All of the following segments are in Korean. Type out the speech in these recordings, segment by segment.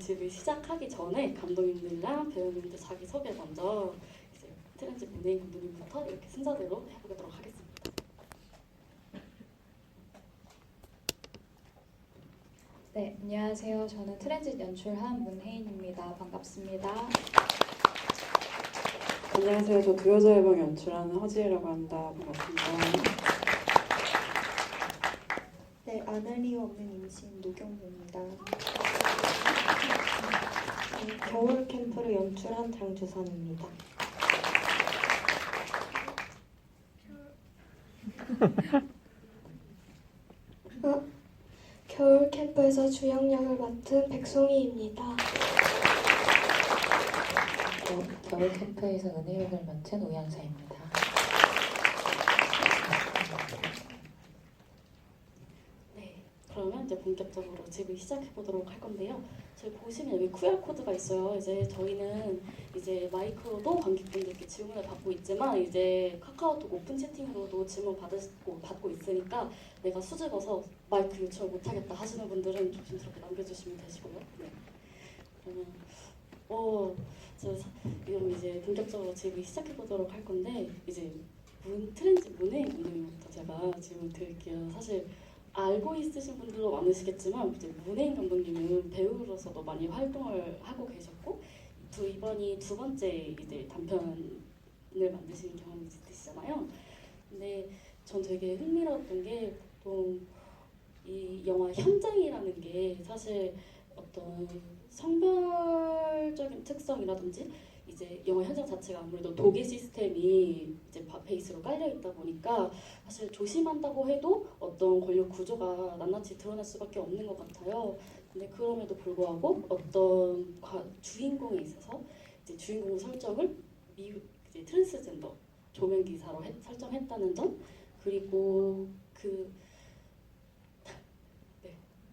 집을 시작하기 전에 감독님들이랑 배우님들 자기 소개 먼저 이제 트렌즈 문혜인 감독님부터 이렇게 순서대로 해보도록 하겠습니다. 네, 안녕하세요. 저는 트랜짓 연출한 문혜인입니다. 반갑습니다. 안녕하세요. 저 두여자 앨범 연출하는 허지혜라고 합니다. 반갑습니다. 네, 아날리 없는 임신 노경모입니다. 겨울 캠프를 연출한 장주선입니다. 겨울 캠프에서 주연역을 맡은 백송이입니다. 겨울 캠프에서 은혜 역을 맡은 오연서입니다. 네, 그러면 이제 본격적으로 집을 시작해 보도록 할 건데요. 저희 보시면 여기 QR 코드가 있어요. 이제 저희는 이제 마이크로도 관객분들께 질문을 받고 있지만 이제 카카오톡 오픈 채팅으로도 질문 받고 있으니까 내가 수줍어서 마이크 요청을 못하겠다 하시는 분들은 조심스럽게 남겨주시면 되시고요. 네. 그러면 그럼 이제 본격적으로 집을 시작해 보도록 할 건데 이제 트렌즈 문혜인 감독님부터 제가 질문 드릴게요. 사실 알고 있으신 분들도 많으시겠지만 이제 문혜인 감독님은 배우로서도 많이 활동을 하고 계셨고 이번이 두 번째 이제 단편을 만드시는 경험이 있으시잖아요. 근데 전 되게 흥미로웠던 게 보통 이 영화 현장이라는 게 사실 어떤 성별적인 특성이라든지 이제 영화 현장 자체가 아무래도 도개 시스템이 이제 베이스로 깔려 있다 보니까 사실 조심한다고 해도 어떤 권력 구조가 낱낱이 드러날 수밖에 없는 것 같아요. 근데 그럼에도 불구하고 어떤 주인공에 있어서 이제 주인공 설정을 이제 트랜스젠더 조명 기사로 설정했다는 점, 그리고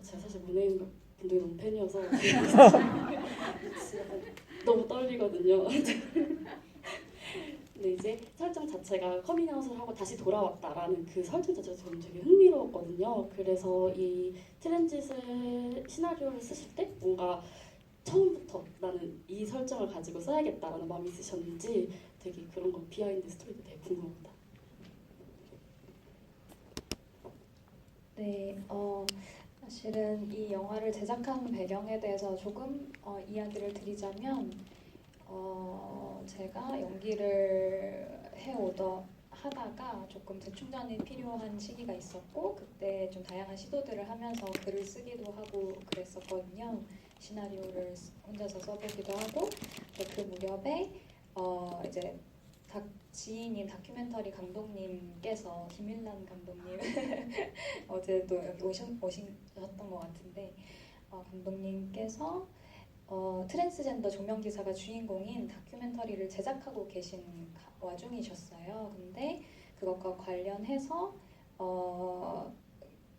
제가 사실 문혜인 분들이 너무 팬이어서 너무 떨리거든요. 근데 이제 설정 자체가 커밍아웃을 하고 다시 돌아왔다라는 그 설정 자체가 저는 되게 흥미로웠거든요. 그래서 이 트랜짓을 시나리오를 쓰실 때 뭔가 처음부터 나는 이 설정을 가지고 써야겠다라는 마음이 있으셨는지 되게 그런 거 비하인드 스토리도 되게 궁금합니다. 네, 사실은 이 영화를 제작한 배경에 대해서 조금 이야기를 드리자면 제가 연기를 하다가 조금 재충전이 필요한 시기가 있었고 그때 좀 다양한 시도들을 하면서 글을 쓰기도 하고 그랬었거든요. 시나리오를 혼자서 써보기도 하고 그 무렵에 이제 지인인 다큐멘터리 감독님께서 김일란 감독님 어제도 여기 오셨던 것 같은데 감독님께서 트랜스젠더 조명기사가 주인공인 다큐멘터리를 제작하고 계신 와중이셨어요. 근데 그것과 관련해서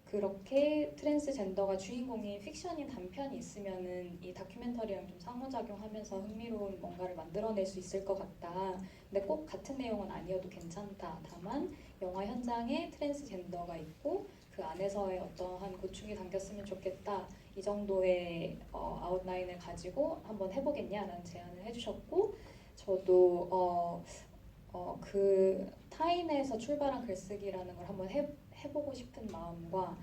그렇게 트랜스젠더가 주인공인 픽션인 단편이 있으면은 이 다큐멘터리랑 좀 상호작용하면서 흥미로운 뭔가를 만들어낼 수 있을 것 같다. 근데 꼭 같은 내용은 아니어도 괜찮다. 다만 영화 현장에 트랜스젠더가 있고 그 안에서의 어떠한 고충이 담겼으면 좋겠다. 이 정도의 아웃라인을 가지고 한번 해보겠냐라는 제안을 해주셨고 저도 그 타인에서 출발한 글쓰기라는 걸 한번 해보고 싶은 마음과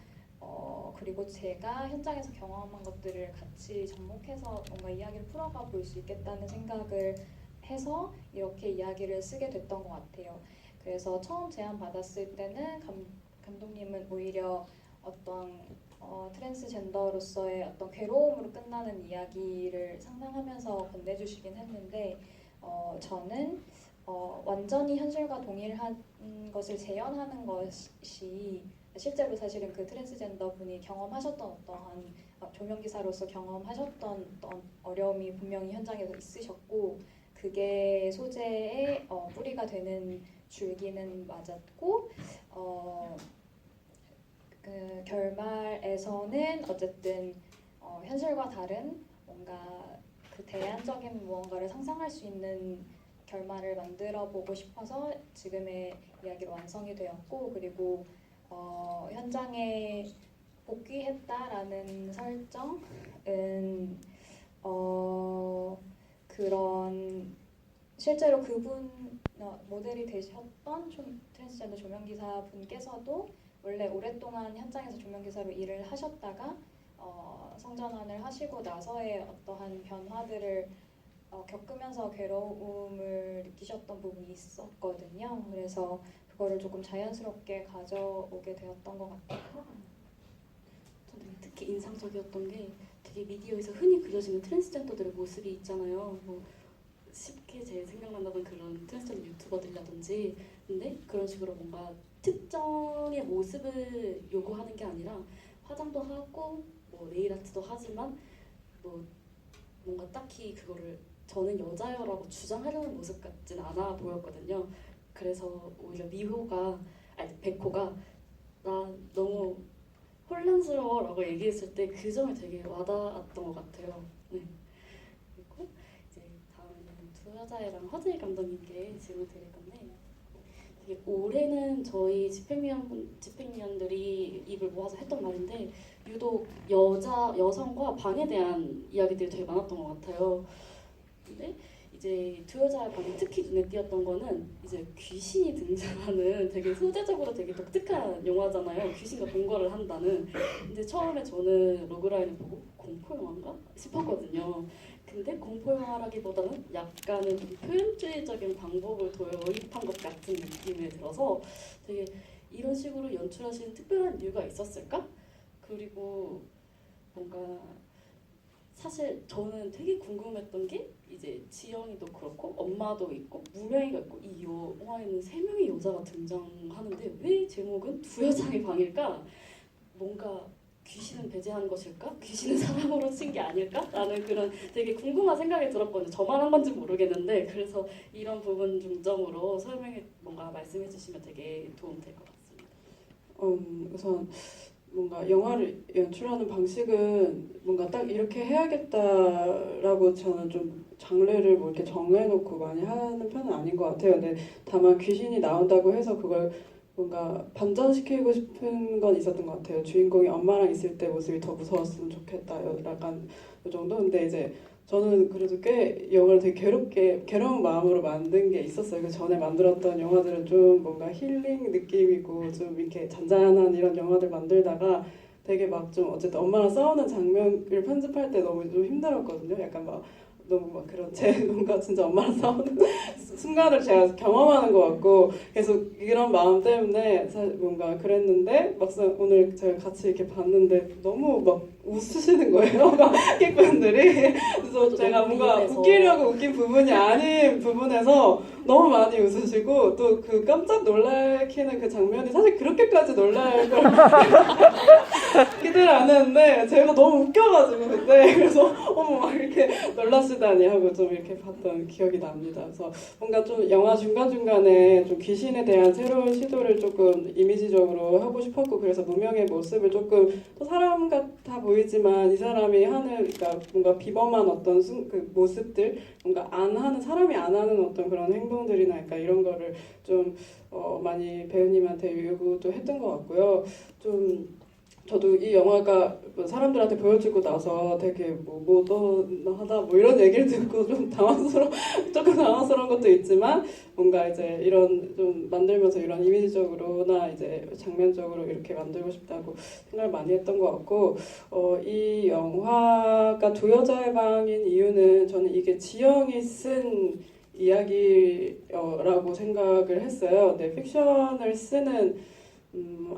그리고 제가 현장에서 경험한 것들을 같이 접목해서 뭔가 이야기를 풀어가 볼 수 있겠다는 생각을 해서 이렇게 이야기를 쓰게 됐던 것 같아요. 그래서 처음 제안 받았을 때는 감독님은 오히려 어떤 트랜스젠더로서의 어떤 괴로움으로 끝나는 이야기를 상상하면서 건네주시긴 했는데 저는 완전히 현실과 동일한 것을 재현하는 것이 실제로 사실은 그 트랜스젠더 분이 경험하셨던 어떠한 조명기사로서 경험하셨던 어떤 어려움이 분명히 현장에서 있으셨고 그게 소재의 뿌리가 되는 줄기는 맞았고 그 결말에서는 어쨌든 현실과 다른 뭔가 그 대안적인 무언가를 상상할 수 있는 결말을 만들어 보고 싶어서 지금의 이야기로 완성이 되었고 그리고 현장에 복귀했다라는 설정은 그런 실제로 그분 모델이 되셨던 트랜스젠더 조명기사 분께서도 원래 오랫동안 현장에서 조명기사로 일을 하셨다가 성전환을 하시고 나서의 어떠한 변화들을 겪으면서 괴로움을 느끼셨던 부분이 있었거든요. 그래서 그거를 조금 자연스럽게 가져오게 되었던 것 같아요. 저는 특히 인상적이었던 게 되게 미디어에서 흔히 그려지는 트랜스젠더들의 모습이 있잖아요. 뭐 쉽게 제 생각난다던 그런 트랜스젠더 유튜버들이라든지, 근데 그런 식으로 뭔가 특정의 모습을 요구하는 게 아니라 화장도 하고 뭐 네일 아트도 하지만 뭐 뭔가 딱히 그거를 저는 여자여라고 주장하려는 모습 같진 않아 보였거든요. 그래서 오히려 백호가 나 너무 혼란스러워라고 얘기했을 때 그 점이 되게 와닿았던 것 같아요. 네. 그리고 이제 다음에는 두 여자애랑 허재일 감독님께 질문 드릴 건데, 되게 올해는 저희 집행위원들이 입을 모아서 했던 말인데 유독 여성과 방에 대한 이야기들이 되게 많았던 것 같아요. 근데 이제 두 여자의 방에 특히 눈에 띄었던 거는 이제 귀신이 등장하는 되게 소재적으로 되게 독특한 영화잖아요. 귀신과 동거를 한다는. 근데 처음에 저는 로그라인을 보고 공포 영화인가 싶었거든요. 근데 공포 영화라기보다는 약간은 좀 표현주의적인 방법을 도입한 것 같은 느낌이 들어서 되게 이런 식으로 연출하시는 특별한 이유가 있었을까? 그리고 뭔가 사실 저는 되게 궁금했던 게 이제 지영이도 그렇고 엄마도 있고 무명이가 있고 이 영화에는 3명의 여자가 등장하는데 왜 제목은 두 여자의 방일까? 뭔가 귀신은 배제한 것일까? 귀신은 사람으로 친 게 아닐까? 라는 그런 되게 궁금한 생각이 들었거든요. 저만 한 건지 모르겠는데, 그래서 이런 부분 중점으로 뭔가 말씀해 주시면 되게 도움 될 것 같습니다. 우선 뭔가 영화를 연출하는 방식은 뭔가 딱 이렇게 해야겠다라고 저는 좀 장르를 뭐 이렇게 정해놓고 많이 하는 편은 아닌 것 같아요. 근데 다만 귀신이 나온다고 해서 그걸 뭔가 반전시키고 싶은 건 있었던 것 같아요. 주인공이 엄마랑 있을 때 모습이 더 무서웠으면 좋겠다. 약간 그 정도. 근데 이제 저는 그래도 꽤 영화를 되게 괴로운 마음으로 만든 게 있었어요. 그 전에 만들었던 영화들은 좀 뭔가 힐링 느낌이고 좀 이렇게 잔잔한 이런 영화들 만들다가 되게 막 좀 어쨌든 엄마랑 싸우는 장면을 편집할 때 너무 좀 힘들었거든요. 약간 막 너무 막 그런 뭔가 진짜 엄마랑 싸우는 순간을 제가 경험하는 것 같고 계속 이런 마음 때문에 사실 뭔가 그랬는데 막상 오늘 제가 같이 이렇게 봤는데 너무 막 웃으시는 거예요. 관객분들이. 그래서 제가 뭔가 웃기려고 웃긴 부분이 아닌 부분에서 너무 많이 웃으시고 또 그 깜짝 놀라키는 그 장면이 사실 그렇게까지 놀랄 걸 기대를 안 했는데 제가 너무 웃겨가지고 그때 그래서 어머 막 이렇게 놀라시다니 하고 좀 이렇게 봤던 기억이 납니다. 그래서 뭔가 좀 영화 중간중간에 좀 귀신에 대한 새로운 시도를 조금 이미지적으로 하고 싶었고, 그래서 무명의 모습을 조금 또 사람 같아 보이지만 이 사람이 하는 그러니까 뭔가 비범한 어떤 그 모습들, 뭔가 사람이 안 하는 어떤 그런 행동들이나 그러니까 이런 거를 좀 많이 배우님한테 요구도 했던 것 같고요. 좀 저도 이 영화가 사람들한테 보여주고 나서 되게 뭐 모던하다 뭐 이런 얘기를 듣고 좀 조금 당황스러운 것도 있지만 뭔가 이제 이런 좀 만들면서 이런 이미지적으로나 이제 장면적으로 이렇게 만들고 싶다고 생각을 많이 했던 것 같고, 이 영화가 두 여자의 방인 이유는 저는 이게 지영이 쓴 이야기라고 생각을 했어요. 근데 픽션을 쓰는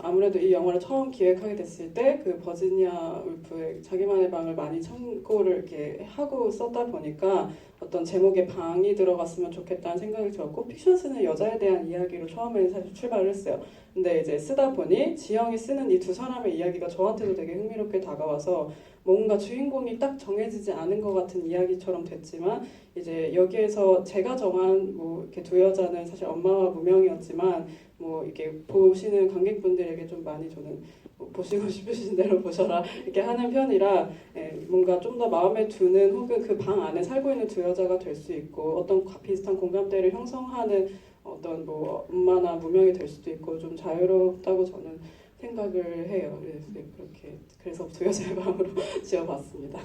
아무래도 이 영화를 처음 기획하게 됐을 때 그 버지니아 울프의 자기만의 방을 많이 참고를 이렇게 하고 썼다 보니까 어떤 제목에 방이 들어갔으면 좋겠다는 생각이 들었고, 픽션 쓰는 여자에 대한 이야기로 처음에는 사실 출발을 했어요. 근데 이제 쓰다 보니 지영이 쓰는 이 두 사람의 이야기가 저한테도 되게 흥미롭게 다가와서 뭔가 주인공이 딱 정해지지 않은 것 같은 이야기처럼 됐지만 이제 여기에서 제가 정한 뭐 이렇게 두 여자는 사실 엄마와 무명이었지만 뭐 이렇게 보시는 관객분들에게 좀 많이 저는 보시고 싶으신 대로 보셔라 이렇게 하는 편이라 뭔가 좀 더 마음에 두는 혹은 그 방 안에 살고 있는 두 여자가 될 수 있고 어떤 비슷한 공감대를 형성하는 어떤 뭐 엄마나 무명이 될 수도 있고 좀 자유롭다고 저는 생각을 해요. 그래서 두 여자의 방으로 지어봤습니다.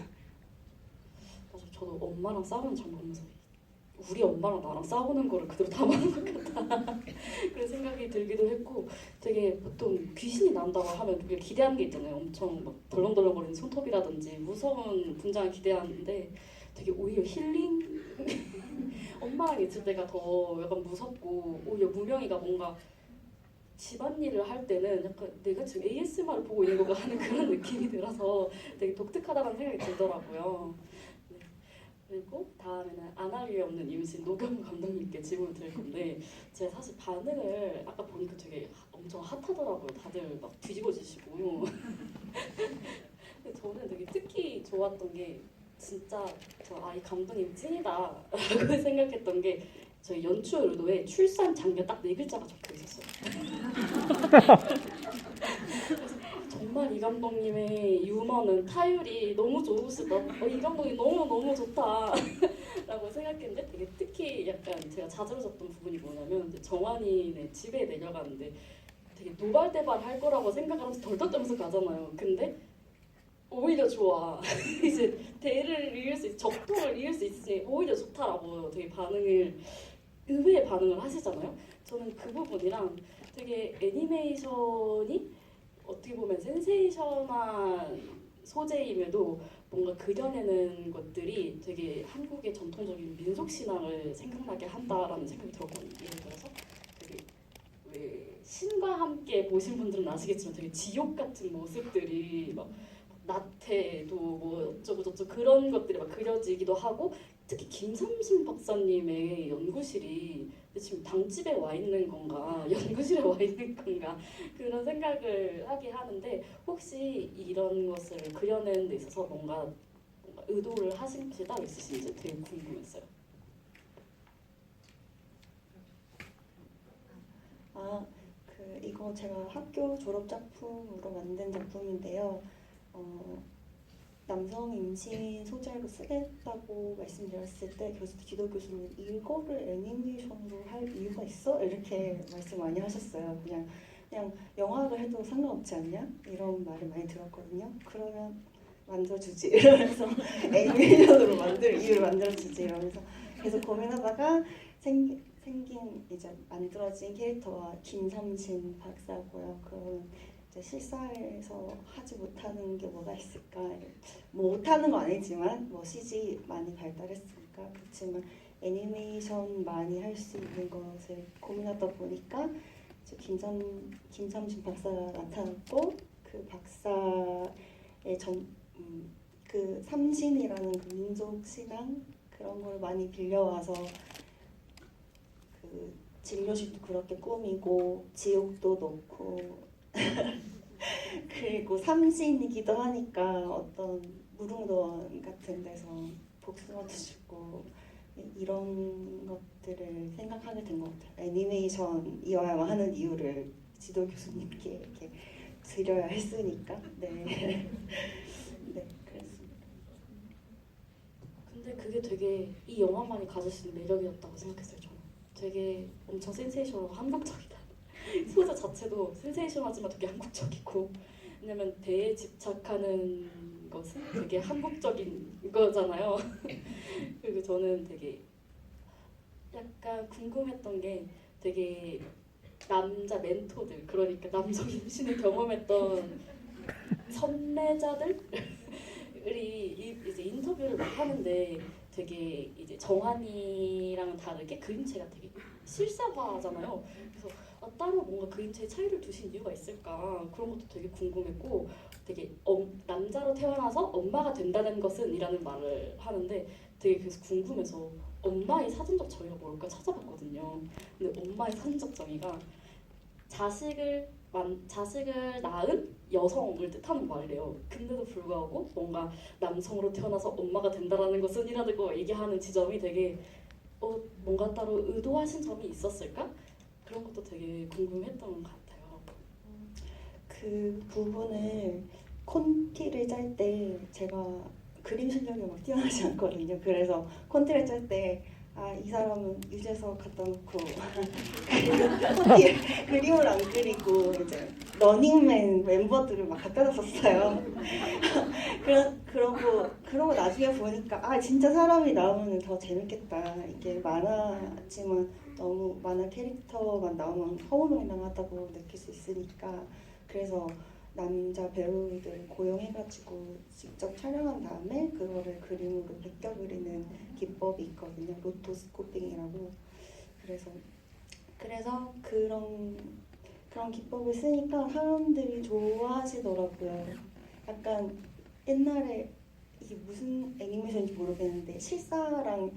맞아, 저도 엄마랑 싸우는 장면 보면서 우리 엄마랑 나랑 싸우는 거를 그대로 담아놓은 것 같다 그런 생각이 들기도 했고, 되게 보통 귀신이 나온다고 하면 우리가 기대하는 게 있잖아요. 엄청 막 덜렁덜렁거리는 손톱이라든지 무서운 분장을 기대하는데 되게 오히려 힐링 엄마랑 있을 때가 더 약간 무섭고, 오히려 무명이가 뭔가 집안일을 할 때는 약간 내가 지금 ASMR을 보고 있는 거가 하는 그런 느낌이 들어서 되게 독특하다는 생각이 들더라고요. 네. 그리고 다음에는 안 할 일 없는 임신 노경훈 감독님께 질문을 드릴 건데, 제가 사실 반응을 아까 보니까 되게 엄청 핫하더라고요. 다들 막 뒤집어지시고 근데 저는 되게 특히 좋았던 게 진짜 이 감독님 찐이다라고 생각했던 게, 저희 연출 의도에 출산 장려 딱 4글자가 적혀 있었어요. 정말 이 감독님의 유머는 타율이 너무 좋으시다. 이 감독이 너무 좋다 라고 생각했는데, 되게 특히 약간 제가 자지러졌던 부분이 뭐냐면, 이제 정환이네 집에 내려가는데 되게 노발대발 할 거라고 생각하면서 덜덜 떨면서 가잖아요. 근데 오히려 좋아. 이제 대를 이을 수 있, 적통을 이을 수 있으니 오히려 좋다라고 되게 의외의 반응을 하시잖아요. 저는 그 부분이랑 되게 애니메이션이 어떻게 보면 센세이션한 소재임에도 뭔가 그려내는 것들이 되게 한국의 전통적인 민속 신앙을 생각나게 한다라는 생각이 들었거든요. 예를 들어서 되게 왜 신과 함께 보신 분들은 아시겠지만 되게 지옥 같은 모습들이 막 나태도 뭐 어쩌고 저쩌고 그런 것들이 막 그려지기도 하고, 특히 김삼신 박사님의 연구실이 지금 당집에 와 있는 건가 연구실에 와 있는 건가 그런 생각을 하게 하는데, 혹시 이런 것을 그려내는 데 있어서 뭔가 의도를 하신 것이 따로 있으신지 되게 궁금했어요. 이거 제가 학교 졸업 작품으로 만든 작품인데요. 남성 임신 소재로 쓰겠다고 말씀드렸을 때 기도 교수님 이거를 애니메이션으로 할 이유가 있어? 이렇게 말씀 많이 하셨어요. 그냥 영화를 해도 상관없지 않냐? 이런 말을 많이 들었거든요. 그러면 만들어주지 이러면서 애니메이션으로 만들 이유를 만들어주지 이러면서 계속 고민하다가 생긴 이제 만들어진 캐릭터가 김삼신 박사고요. 그러면 이제 실사에서 하지 못하는 게 뭐가 있을까? 뭐 못하는 건 아니지만 뭐 CG 많이 발달했으니까, 그렇지만 애니메이션 많이 할 수 있는 것을 고민하다 보니까 이제 김삼신 박사가 나타났고, 그 박사의 그 삼신이라는 그 민족 신앙 그런 걸 많이 빌려와서 그 진료실도 그렇게 꾸미고 지옥도 넣고 그리고 삼신이기도 하니까 어떤 무릉도원 같은 데서 복숭아도 주고 이런 것들을 생각하게 된 것 같아요. 애니메이션이어야만 하는 이유를 지도 교수님께 이렇게 드려야 했으니까. 네. 네, 그렇습니다. 근데 그게 되게 이 영화만이 가질 수 있는 매력이었다고 생각했어요. 저는 되게 엄청 센세이션하고 한국적이다. 소재 자체도 센세이션하지만 되게 한국적이고, 왜냐면 대에 집착하는 것은 되게 한국적인 거잖아요. 그리고 저는 되게 약간 궁금했던 게, 되게 남자 멘토들, 그러니까 남성 임신을 경험했던 선례자들이 이제 인터뷰를 막 하는데, 되게 이제 정한이랑은 다르게 그림체가 되게 실사화잖아요. 그래서 따로 뭔가 그림체에 차이를 두신 이유가 있을까, 그런 것도 되게 궁금했고, 되게 남자로 태어나서 엄마가 된다는 것은 이라는 말을 하는데 되게 그래서 궁금해서 엄마의 사전적 정의가 뭘까 찾아봤거든요. 근데 엄마의 사전적 정의가 자식을 낳은 여성을 뜻하는 말이래요. 근데도 불구하고 뭔가 남성으로 태어나서 엄마가 된다라는 것은 이라는 거 얘기하는 지점이 되게 뭔가 따로 의도하신 점이 있었을까? 그런 것도 되게 궁금했던 것 같아요. 그 부분을 콘티를 짤 때 제가 그림 실력이 막 뛰어나지 않거든요. 그래서 콘티를 짤 때 아, 이 사람은 유재석 갖다 놓고 그림을 안 그리고 이제 러닝맨 멤버들을 막 갖다 놨었어요. 그러고 나중에 보니까 아, 진짜 사람이 나오면 더 재밌겠다. 이게 만화지만 너무 만화 캐릭터만 나오면 허무맹랑하다고 느낄 수 있으니까, 그래서 남자 배우들 고용해가지고 직접 촬영한 다음에 그거를 그림으로 베껴 그리는 기법이 있거든요. 로토스코핑이라고. 그래서 그런 기법을 쓰니까 사람들이 좋아하시더라고요. 약간 옛날에 이게 무슨 애니메이션인지 모르겠는데 실사랑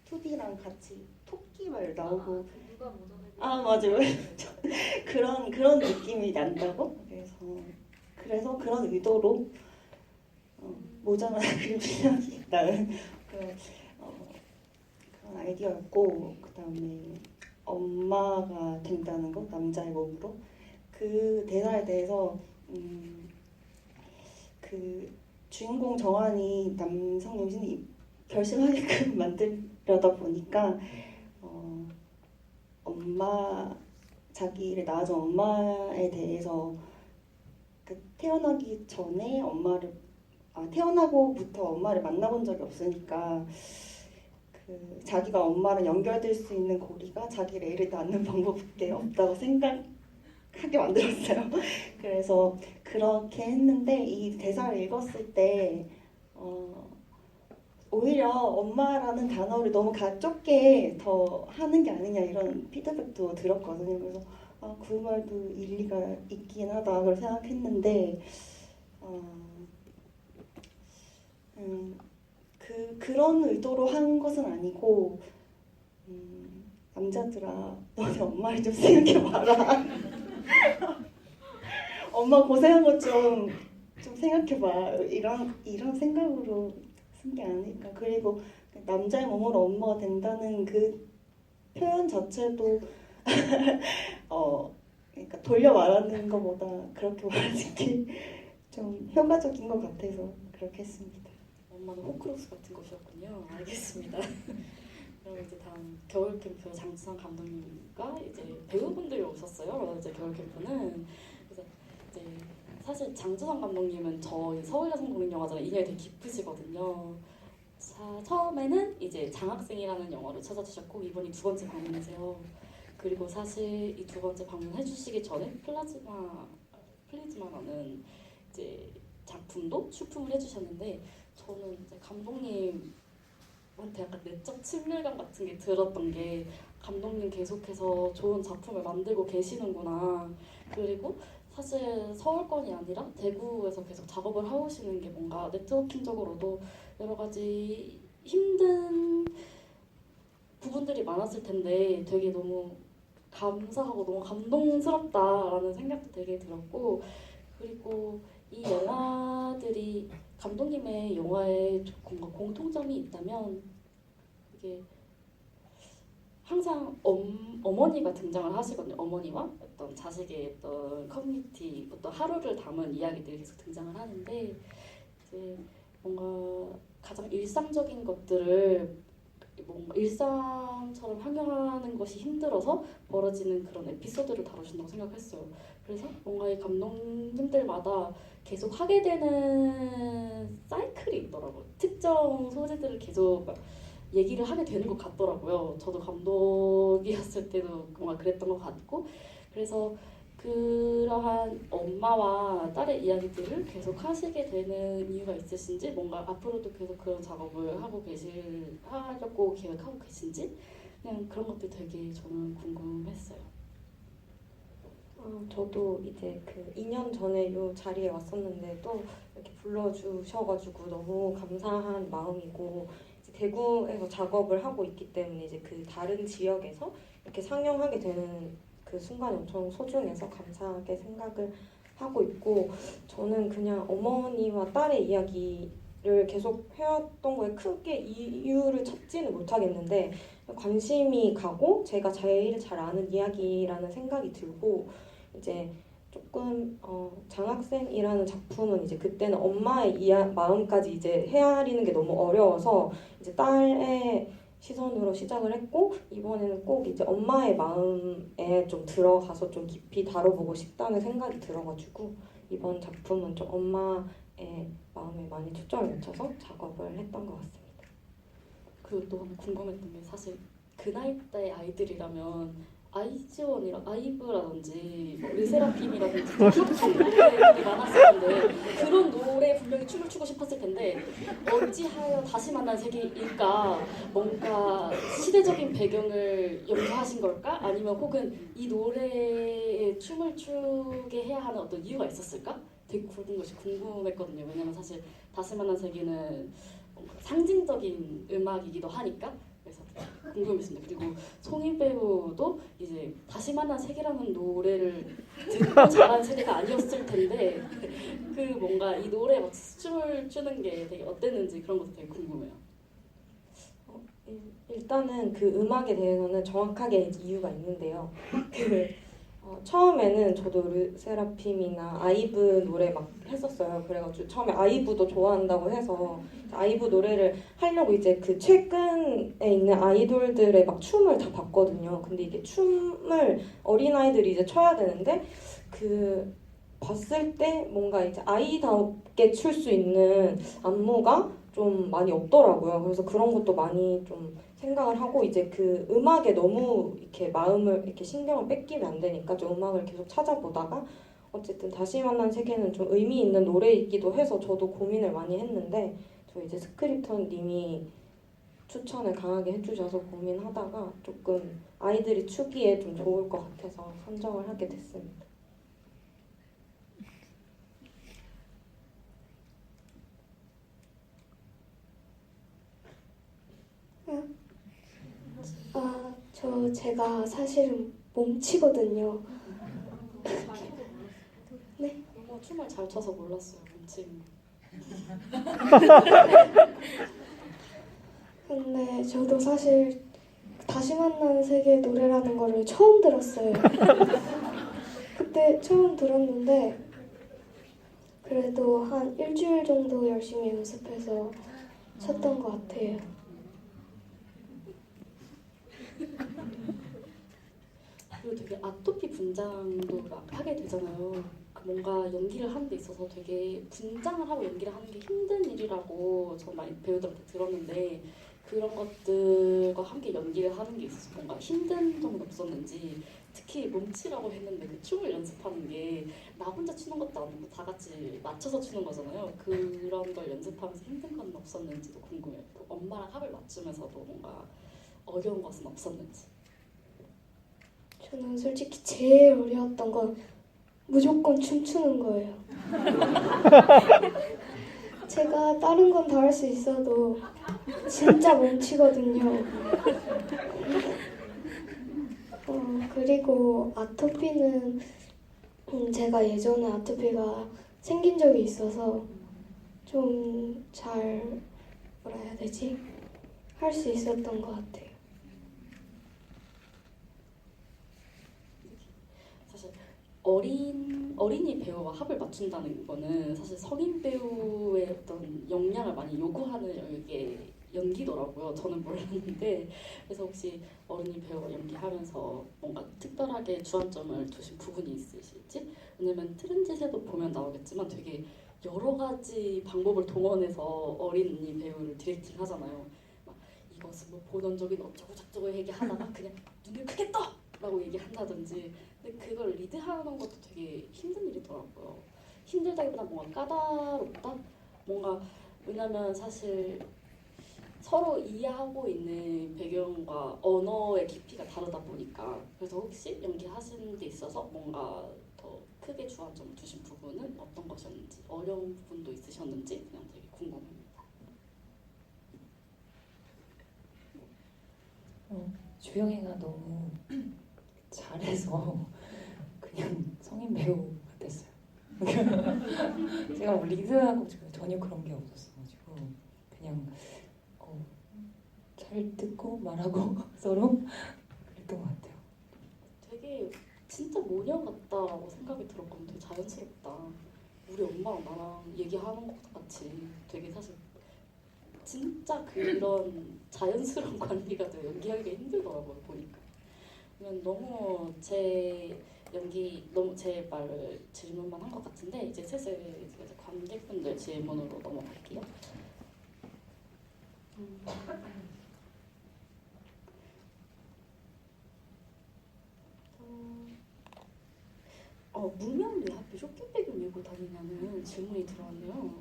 2D랑 같이 토끼말 나오고 아 맞아요. 그런 느낌이 난다고. 그래서 그런 의도로 모자란 그림 실력이 나은 그런 아이디어였고, 그다음에 엄마가 된다는 거, 남자의 몸으로. 그 대사에 대해서 그 주인공 정한이 남성 임신이 결심하게끔 만들려다 보니까 자기를 낳아준 엄마에 대해서 태어나기 전에 태어나고부터 엄마를 만나본 적이 없으니까 자기가 엄마랑 연결될 수 있는 고리가 자기를 애를 낳는 방법밖에 없다고 생각하게 만들었어요. 그래서 그렇게 했는데 이 대사를 읽었을 때 오히려 엄마라는 단어를 너무 좁게 더 하는 게 아니냐 이런 피드백도 들었거든요. 그래서 그 말도 일리가 있긴 하다 그걸 생각했는데 그런 의도로 한 것은 아니고 남자들아 너네 엄마를 좀 생각해봐라. 엄마 고생한 것 좀 생각해봐. 이런 생각으로 쓴 게 아닐까. 그리고 남자의 몸으로 엄마가 된다는 그 표현 자체도 그러니까 돌려 말하는 것보다 그렇게 말하는 게 좀 효과적인 것 같아서 그렇게 했습니다. 엄마는 호크로스 같은 것이었군요. 알겠습니다. 그럼 이제 다음 겨울 캠프 장지성 감독님과 이제 배우분들이 오셨어요. 이제 겨울 캠프는 그래서 이제 사실 장지성 감독님은 저희 서울여성국립영화제랑 인연이 되게 깊으시거든요. 처음에는 이제 장학생이라는 영화를 찾아주셨고 이번이 2번째 방문이세요. 그리고 사실 이 2번째 방문 해주시기 전에 플리즈마라는 이제 작품도 출품을 해주셨는데 저는 이제 감독님한테 약간 내적 친밀감 같은 게 들었던 게 감독님 계속해서 좋은 작품을 만들고 계시는구나. 그리고 사실 서울권이 아니라 대구에서 계속 작업을 하시는 게 뭔가 네트워킹적으로도 여러 가지 힘든 부분들이 많았을 텐데 되게 너무 감사하고 너무 감동스럽다라는 생각도 되게 들었고, 그리고 이 영화들이 감독님의 영화에 뭔가 공통점이 있다면 이게 항상 어머니가 등장을 하시거든요. 어머니와 어떤 자식의 어떤 커뮤니티, 어떤 하루를 담은 이야기들이 계속 등장을 하는데 이제 뭔가 가장 일상적인 것들을 뭔가 일상처럼 향유하는 것이 힘들어서 벌어지는 그런 에피소드를 다루신다고 생각했어요. 그래서 뭔가 이 감독님들마다 계속 하게 되는 사이클이 있더라고요. 특정 소재들을 계속 얘기를 하게 되는 것 같더라고요. 저도 감독이었을 때도 뭔가 그랬던 것 같고, 그래서 그러한 엄마와 딸의 이야기들을 계속 하시게 되는 이유가 있으신지, 뭔가 앞으로도 계속 그런 작업을 하려고 계획하고 계신지, 그냥 그런 것들 되게 저는 궁금했어요. 저도 이제 그 2년 전에 이 자리에 왔었는데 또 이렇게 불러주셔가지고 너무 감사한 마음이고, 이제 대구에서 작업을 하고 있기 때문에 이제 그 다른 지역에서 이렇게 상영하게 되는 그 순간이 엄청 소중해서 감사하게 생각을 하고 있고, 저는 그냥 어머니와 딸의 이야기를 계속 해왔던 거에 크게 이유를 찾지는 못하겠는데 관심이 가고 제가 제일 잘 아는 이야기라는 생각이 들고, 이제 조금 장학생이라는 작품은 이제 그때는 엄마의 마음까지 이제 헤아리는 게 너무 어려워서 이제 딸의 시선으로 시작을 했고 이번에는 꼭 이제 엄마의 마음에 좀 들어가서 좀 깊이 다뤄보고 싶다는 생각이 들어가지고 이번 작품은 좀 엄마의 마음에 많이 초점을 맞춰서 작업을 했던 것 같습니다. 그리고 또 하나 궁금했던 게 사실 그 나이 대 아이들이라면 아이즈원이랑 아이브라든지 뭐 르세라핌이라든지 힙한 노래들이 많았을 텐데 그런 노래에 분명히 춤을 추고 싶었을 텐데 어찌하여 다시 만난 세계일까? 뭔가 시대적인 배경을 염두하신 걸까? 아니면 혹은 이 노래에 춤을 추게 해야 하는 어떤 이유가 있었을까? 되게 그런 것이 궁금했거든요. 왜냐면 사실 다시 만난 세계는 뭔가 상징적인 음악이기도 하니까 그래서 궁금했습니다. 그리고 송인 배우도 이제 다시 만난 세계라는 노래를 듣고 자란 세대가 아니었을 텐데 그 뭔가 이 노래에 맞춰서 춤을 추는 게 되게 어땠는지 그런 것도 되게 궁금해요. 일단은 그 음악에 대해서는 정확하게 이유가 있는데요. 처음에는 저도 르세라핌이나 아이브 노래 막 했었어요. 그래가지고 처음에 아이브도 좋아한다고 해서 아이브 노래를 하려고 이제 그 최근에 있는 아이돌들의 막 춤을 다 봤거든요. 근데 이게 춤을 어린아이들이 이제 춰야 되는데 그 봤을 때 뭔가 이제 아이답게 출 수 있는 안무가 좀 많이 없더라고요. 그래서 그런 것도 많이 좀 생각을 하고 이제 그 음악에 너무 이렇게 마음을 이렇게 신경을 뺏기면 안 되니까 좀 음악을 계속 찾아보다가 어쨌든 다시 만난 세계는 좀 의미 있는 노래이기도 해서 저도 고민을 많이 했는데 저 이제 스크립터님이 추천을 강하게 해주셔서 고민하다가 조금 아이들이 추기에 좀 좋을 것 같아서 선정을 하게 됐습니다. 제가 사실은 몸치거든요. 춤을 잘 춰서 몰랐어요. 몸치는. 근데 저도 사실 다시 만난 세계 노래라는 거를 처음 들었어요. 그때 처음 들었는데 그래도 한 일주일 정도 열심히 연습해서 쳤던 것 같아요. 그리고 되게 아토피 분장도 막 하게 되잖아요. 그 뭔가 연기를 하는 데 있어서 되게 분장을 하고 연기를 하는 게 힘든 일이라고 전 많이 배우들한테 들었는데 그런 것들과 함께 연기를 하는 게 있어서 뭔가 힘든 점은 없었는지 특히 몸치라고 했는데 그 춤을 연습하는 게 나 혼자 추는 것도 아니고 다 같이 맞춰서 추는 거잖아요. 그런 걸 연습하면서 힘든 건 없었는지도 궁금해요. 그 엄마랑 합을 맞추면서도 뭔가 어려운 것은 없었는지. 저는 솔직히 제일 어려웠던 건 무조건 춤추는 거예요. 제가 다른 건 다 할 수 있어도 진짜 몸치거든요. 그리고 아토피는 제가 예전에 아토피가 생긴 적이 있어서 좀 잘 뭐라 해야 되지? 할 수 있었던 것 같아요. 사실 어린이 배우와 합을 맞춘다는 거는 사실 성인 배우의 어떤 역량을 많이 요구하는 이게 연기더라고요. 저는 몰랐는데 그래서 혹시 어린이 배우가 연기하면서 뭔가 특별하게 주안점을 두신 부분이 있으실지? 왜냐면 트렌짓에도 보면 나오겠지만 되게 여러 가지 방법을 동원해서 어린이 배우를 디렉팅 하잖아요. 막 이것은 뭐 본원적인 어쩌고 저쩌고 얘기하다가 그냥 눈을 크게 떠! 라고 얘기한다든지 근데 그걸 리드하는 것도 되게 힘든 일이더라고요. 힘들다기보다 뭔가 까다롭다? 뭔가 왜냐면 사실 서로 이해하고 있는 배경과 언어의 깊이가 다르다 보니까 그래서 혹시 연기하시는 데 있어서 뭔가 더 크게 주안점을 두신 부분은 어떤 것이었는지 어려운 부분도 있으셨는지 그냥 되게 궁금합니다. 주영이가 너무 잘해서 그냥 성인 배우 같았어요. 제가 뭐 리드하고 전혀 그런 게 없었어가지고 그냥 잘 듣고 말하고 서로 그랬던 것 같아요. 되게 진짜 모녀 같다라고 생각이 들었거든요. 되게 자연스럽다. 우리 엄마랑 나랑 얘기하는 것 같이 되게 사실 진짜 그런 자연스러운 관리가 더 연기하기가 힘들더라고요 보니까. 그러면 너무 제 연기 너무 제 말을 질문만 한 것 같은데 이제 슬슬 이제 관객분들 질문으로 넘어갈게요. 무명 왜 하필 쇼핑백을 메고 다니냐는 질문이 들어왔네요.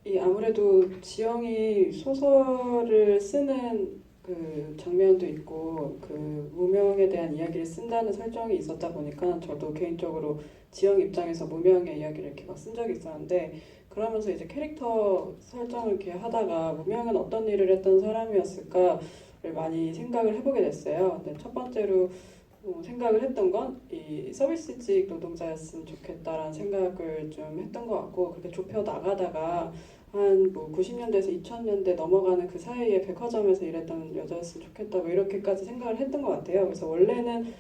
이 아무래도 지영이 소설을 쓰는 그 장면도 있고 그 무명에 대한 이야기를 쓴다는 설정이 있었다 보니까 저도 개인적으로 지영 입장에서 무명의 이야기를 이렇게 막 쓴 적이 있었는데 그러면서 이제 캐릭터 설정을 이렇게 하다가 무명은 어떤 일을 했던 사람이었을까를 많이 생각을 해보게 됐어요. 근데 첫 번째로 생각을 했던 건 이 서비스직 노동자였으면 좋겠다라는 생각을 좀 했던 것 같고 그렇게 좁혀 나가다가 한 뭐 90년대에서 2000년대 넘어가는 그 사이에 백화점에서 일했던 여자였으면 좋겠다 뭐 이렇게까지 생각을 했던 것 같아요. 그래서 원래는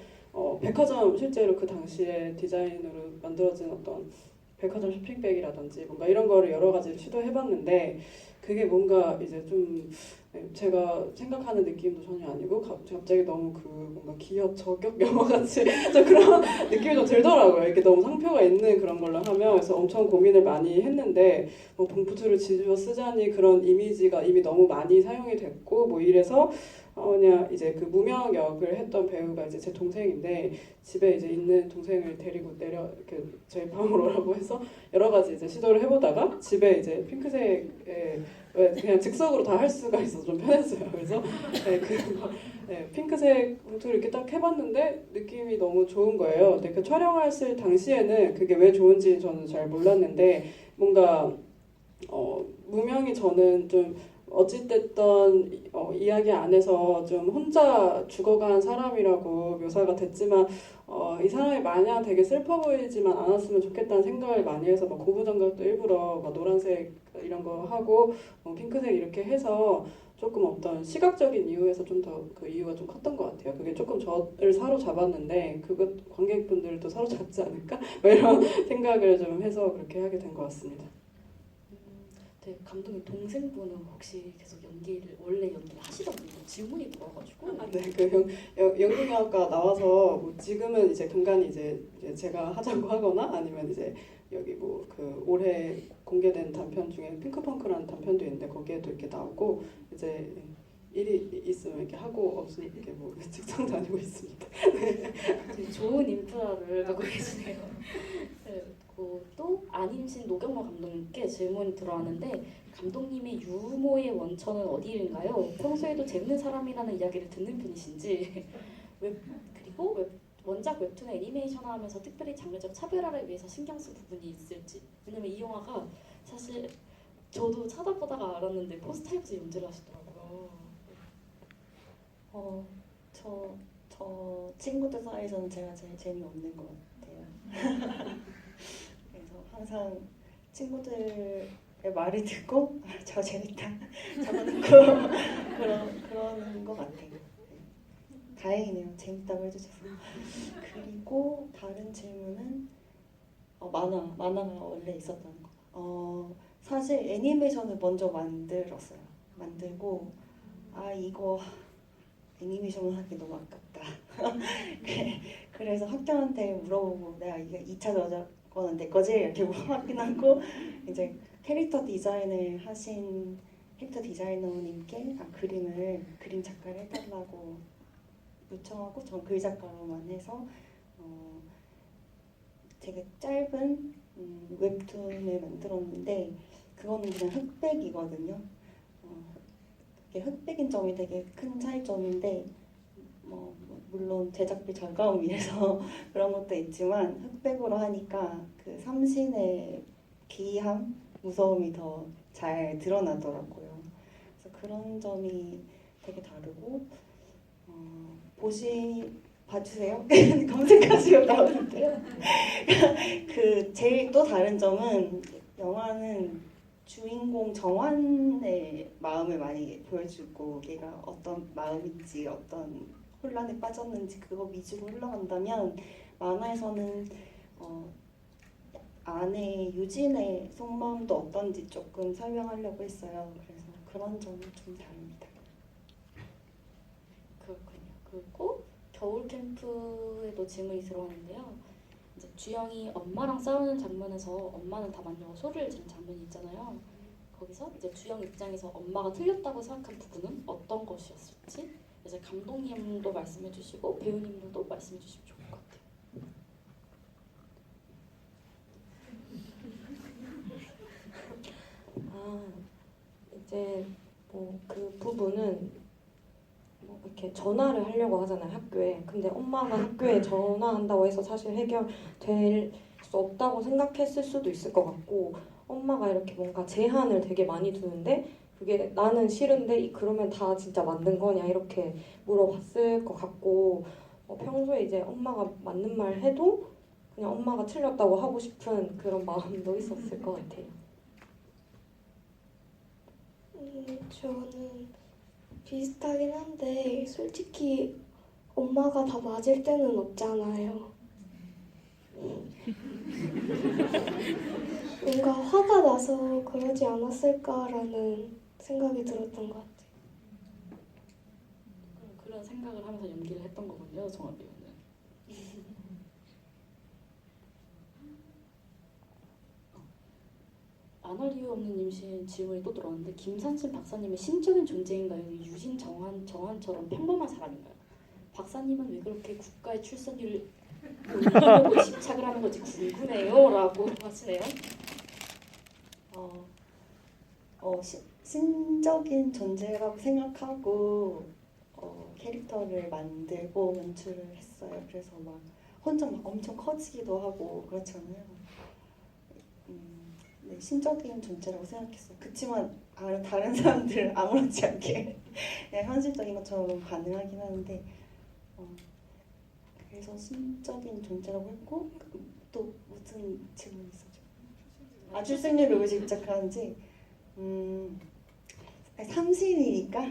백화점 실제로 그 당시에 디자인으로 만들어진 어떤 백화점 쇼핑백이라든지 뭔가 이런 거를 여러 가지를 시도해봤는데 그게 뭔가 이제 좀 제가 생각하는 느낌도 전혀 아니고 갑자기 너무 그 뭔가 기업 저격 영화같이 좀 그런 느낌이 좀 들더라고요. 이렇게 너무 상표가 있는 그런 걸로 하면 그래서 엄청 고민을 많이 했는데 뭐 봉투를 뒤집어 쓰자니 그런 이미지가 이미 너무 많이 사용이 됐고 뭐 이래서 그냥 이제 그 무명 역을 했던 배우가 이제 제 동생인데 집에 이제 있는 동생을 데리고 이렇게 저희 방으로 오라고 해서 여러 가지 이제 시도를 해보다가 집에 이제 핑크색의 그냥 즉석으로 다 할 수가 있어서 좀 편했어요. 그래서 핑크색 봉투를 이렇게 딱 해봤는데 느낌이 너무 좋은 거예요. 근데 그 촬영했을 당시에는 그게 왜 좋은지 저는 잘 몰랐는데 뭔가 무명이 저는 좀 어찌됐던 이야기 안에서 좀 혼자 죽어간 사람이라고 묘사가 됐지만 이 사람이 마냥 되게 슬퍼 보이지만 않았으면 좋겠다는 생각을 많이 해서 막 고무장갑도 일부러 막 노란색 이런 거 하고 핑크색 이렇게 해서 조금 어떤 시각적인 이유에서 좀 더 그 이유가 좀 컸던 것 같아요. 그게 조금 저를 사로잡았는데 그것 관객분들도 사로잡지 않을까? 이런 생각을 좀 해서 그렇게 하게 된 것 같습니다. 네, 감독님 동생분은 혹시 계속 원래 연기를 하시던 분이고 질문이 들어와가지고 네, 그 연극영화과 나와서 뭐 지금은 이제 간간히 이제 제가 하자고 하거나 아니면 이제 여기 뭐 그 올해 공개된 단편 중에 핑크펑크라는 단편도 있는데 거기에도 이렇게 나오고 이제 일이 있으면 이렇게 하고 없으면 이렇게 뭐 직장 다니고 있습니다. 되게 좋은 인프라를 갖고 계시네요. 네, 그리고 또 안임신 노경모 감독님께 질문이 들어왔는데 감독님의 유머의 원천은 어디인가요? 평소에도 재밌는 사람이라는 이야기를 듣는 편이신지 그리고 원작 웹툰을 애니메이션화하면서 특별히 장르적 차별화를 위해서 신경 쓴 부분이 있을지. 왜냐면 이 영화가 사실 저도 찾아보다가 알았는데 포스타이프에서 연재를 하시더라고요. 저 친구들 사이에서는 제가 제일 재미없는 것 같아요. 그래서 항상 친구들의 말을 듣고 저 재밌다 적어놓고 그런 것 같아요. 다행이네요. 재밌다고 해주셔서. 그리고 다른 질문은 만화가 원래 있었다는 거. 사실 애니메이션을 먼저 만들었어요. 만들고 이거 애니메이션을 하기 너무 아깝다. 그래서 학교한테 물어보고 내가 이게 2차 저작권은 내 거지? 이렇게 확인하고 이제 캐릭터 디자이너님께 그림 작가를 해달라고 요청하고 전 글 작가로만 해서 되게 짧은 웹툰을 만들었는데 그거는 그냥 흑백이거든요. 흑백인 점이 되게 큰 차이점인데 물론 제작비 절감을 위해서 그런 것도 있지만 흑백으로 하니까 그 삼신의 기이함, 무서움이 더 잘 드러나더라고요. 그래서 그런 점이 되게 다르고 봐주세요. 검색하시면 나오는데요. 그 제일 또 다른 점은 영화는 주인공 정환의 마음을 많이 보여주고 얘가 어떤 마음인지 어떤 혼란에 빠졌는지 그거 위주로 흘러간다면 만화에서는 아내 유진의 속마음도 어떤지 조금 설명하려고 했어요. 그래서 그런 점이 좀 다릅니다. 그렇군요. 그리고 겨울 캠프에도 질문이 들어왔는데요. 이제 주영이 엄마랑 싸우는 장면에서 엄마는 다 맞냐고 소리를 지른 장면이 있잖아요. 거기서 이제 주영 입장에서 엄마가 틀렸다고 생각한 부분은 어떤 것이었을지 이제 감독님도 말씀해주시고 배우님들도 말씀해주시면 좋을 것 같아요. 이제 뭐 그 부분은 뭐 이렇게 전화를 하려고 하잖아요, 학교에. 근데 엄마가 학교에 전화한다고 해서 사실 해결될 수 없다고 생각했을 수도 있을 것 같고, 엄마가 이렇게 뭔가 제한을 되게 많이 두는데 그게 나는 싫은데 그러면 다 진짜 맞는 거냐 이렇게 물어봤을 것 같고, 평소에 이제 엄마가 맞는 말 해도 그냥 엄마가 틀렸다고 하고 싶은 그런 마음도 있었을 것 같아요. 저는 비슷하긴 한데 솔직히 엄마가 다 맞을 때는 없잖아요. 뭔가 화가 나서 그러지 않았을까라는 생각이 들었던 것 같아요. 그런 생각을 하면서 연기를 했던 거군요, 정아 배우는. 안 할 이유 없는 임신 질문이 또 들어왔는데 김산신 박사님의 신적인 존재인가요? 유진 정한처럼 평범한 사람인가요? 박사님은 왜 그렇게 국가의 출산율을 올리려고 집착을 하는 건지 궁금해요 라고 하시네요. 신적인 존재라고 생각하고 캐릭터를 만들고 연출을 했어요. 그래서 막 혼자 막 엄청 커지기도 하고 그렇잖아요. 네, 신적인 존재라고 생각했어요. 그렇지만 다른 사람들은 아무렇지 않게 그냥 현실적인 것처럼 반응하긴 하는데 그래서 신적인 존재라고 했고 또 무슨 질문이 있었죠? 출생률을 왜 집착하는지 삼신이니까